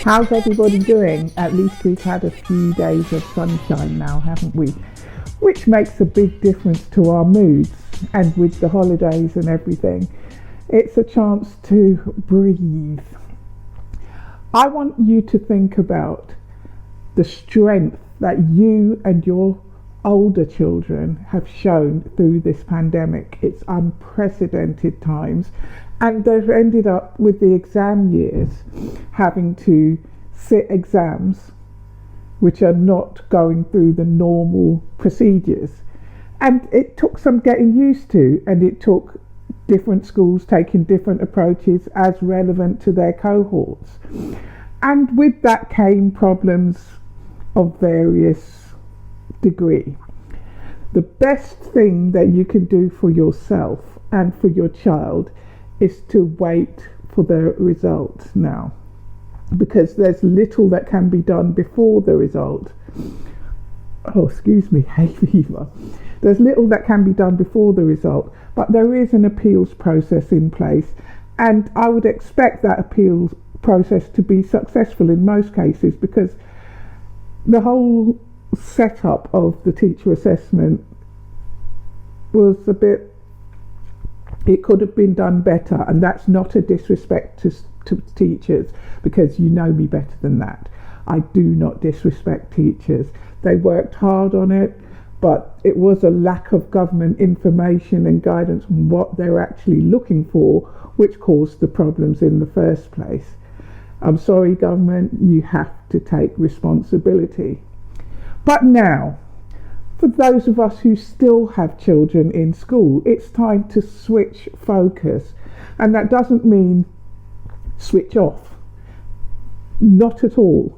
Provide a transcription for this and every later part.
How's everybody doing? At least we've had a few days of sunshine now, haven't we? Which makes a big difference to our moods, and with the holidays and everything, it's a chance to breathe. I want you to think about the strength that you and your older children have shown through this pandemic. It's unprecedented times, and they've ended up with the exam years having to sit exams which are not going through the normal procedures. And it took some getting used to, and it took different schools taking different approaches as relevant to their cohorts. And with that came problems of various degree. The best thing that you can do for yourself and for your child is to wait for the result now, because there's little that can be done before the result. Oh, excuse me, hay fever. There's little that can be done before the result, but there is an appeals process in place, and I would expect that appeals process to be successful in most cases, because the whole setup of the teacher assessment was a bit, it could have been done better, and that's not a disrespect to teachers, because you know me better than that. I do not disrespect teachers. They worked hard on it, but it was a lack of government information and guidance on what they're actually looking for, which caused the problems in the first place. I'm sorry, government, you have to take responsibility. But now, for those of us who still have children in school, it's time to switch focus. And that doesn't mean switch off. Not at all.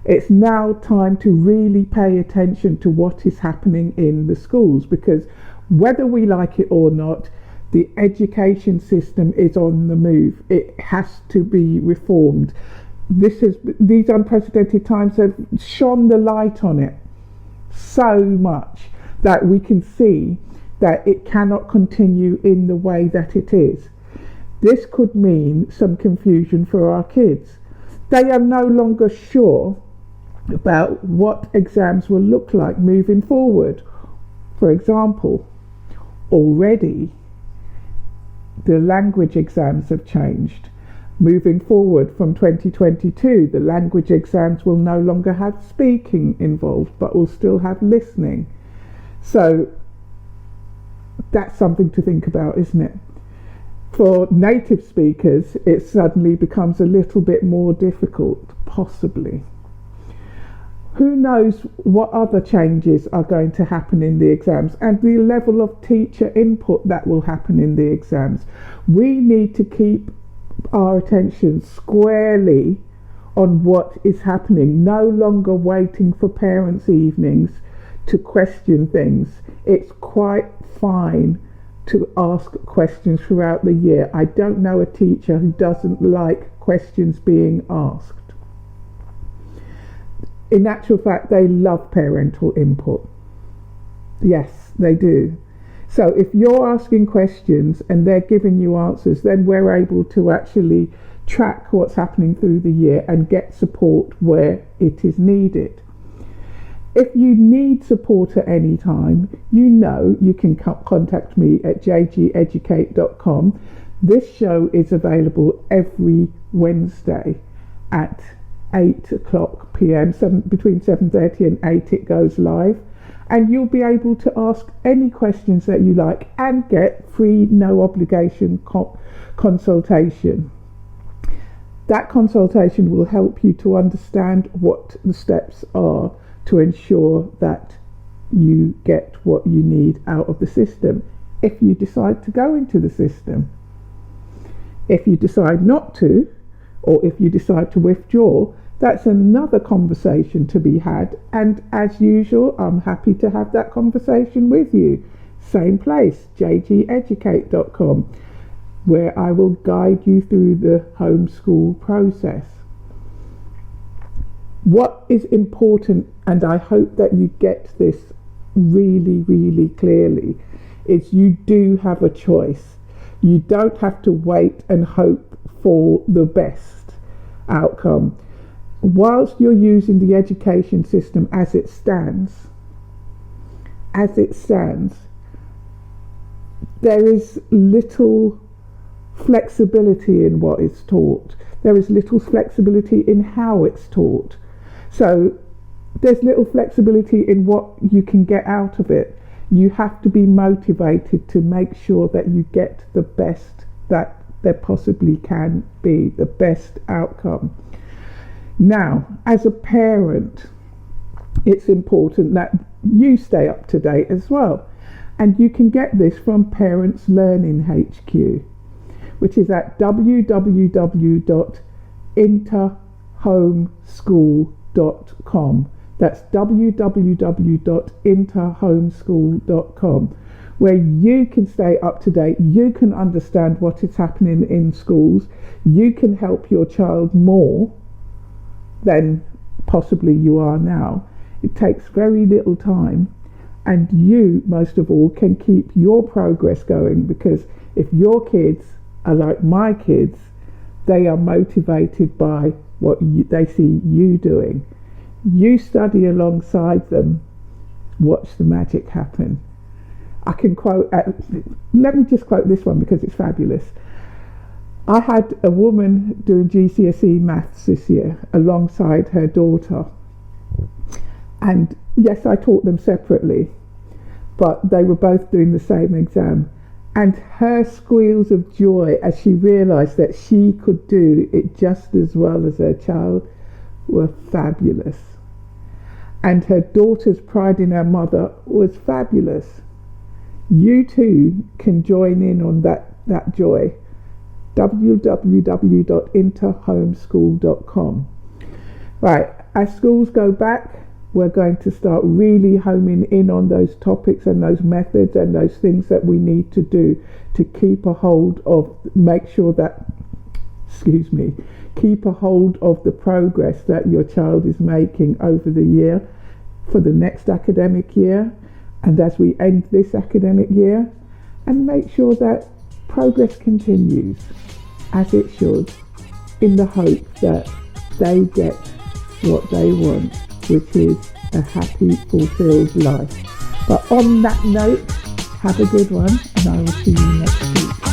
It's now time to really pay attention to what is happening in the schools, because whether we like it or not, the education system is on the move. It has to be reformed. These unprecedented times have shone the light on it so much that we can see that it cannot continue in the way that it is. This could mean some confusion for our kids. They are no longer sure about what exams will look like moving forward. For example, already the language exams have changed. Moving forward from 2022, the language exams will no longer have speaking involved, but will still have listening. So that's something to think about, isn't it? For native speakers, it suddenly becomes a little bit more difficult, possibly. Who knows what other changes are going to happen in the exams, and the level of teacher input that will happen in the exams. We need to keep our attention squarely on what is happening, no longer waiting for parents' evenings to question things. It's quite fine to ask questions throughout the year. I don't know a teacher who doesn't like questions being asked. In actual fact, they love parental input. Yes, they do. So if you're asking questions and they're giving you answers, then we're able to actually track what's happening through the year and get support where it is needed. If you need support at any time, you know you can contact me at jgeducate.com. This show is available every Wednesday at 8 o'clock p.m. Between 7:30 and 8 it goes live. And you'll be able to ask any questions that you like and get free, no obligation consultation. That consultation will help you to understand what the steps are to ensure that you get what you need out of the system, if you decide to go into the system. If you decide not to, or if you decide to withdraw, that's another conversation to be had, and as usual, I'm happy to have that conversation with you. Same place, jgeducate.com, where I will guide you through the homeschool process. What is important, and I hope that you get this really, really clearly, is you do have a choice. You don't have to wait and hope for the best outcome. Whilst you're using the education system as it stands, there is little flexibility in what is taught. There is little flexibility in how it's taught. So there's little flexibility in what you can get out of it. You have to be motivated to make sure that you get the best that there possibly can be, the best outcome. Now, as a parent, it's important that you stay up to date as well. And you can get this from Parents Learning HQ, which is at www.interhomeschool.com. That's www.interhomeschool.com, where you can stay up to date. You can understand what is happening in schools. You can help your child more than possibly you are now. It takes very little time, and you, most of all, can keep your progress going, because if your kids are like my kids, they are motivated by what they see you doing. You study alongside them, watch the magic happen. I can quote, let me just quote this one because it's fabulous. I had a woman doing GCSE maths this year alongside her daughter. And yes, I taught them separately, but they were both doing the same exam. And her squeals of joy as she realised that she could do it just as well as her child were fabulous. And her daughter's pride in her mother was fabulous. You too can join in on that joy. www.interhomeschool.com. Right, as schools go back, we're going to start really homing in on those topics and those methods and those things that we need to do to keep a hold of, keep a hold of the progress that your child is making over the year for the next academic year, and as we end this academic year, and make sure that progress continues as it should, in the hope that they get what they want, which is a happy, fulfilled life. But on that note, have a good one, and I will see you next week.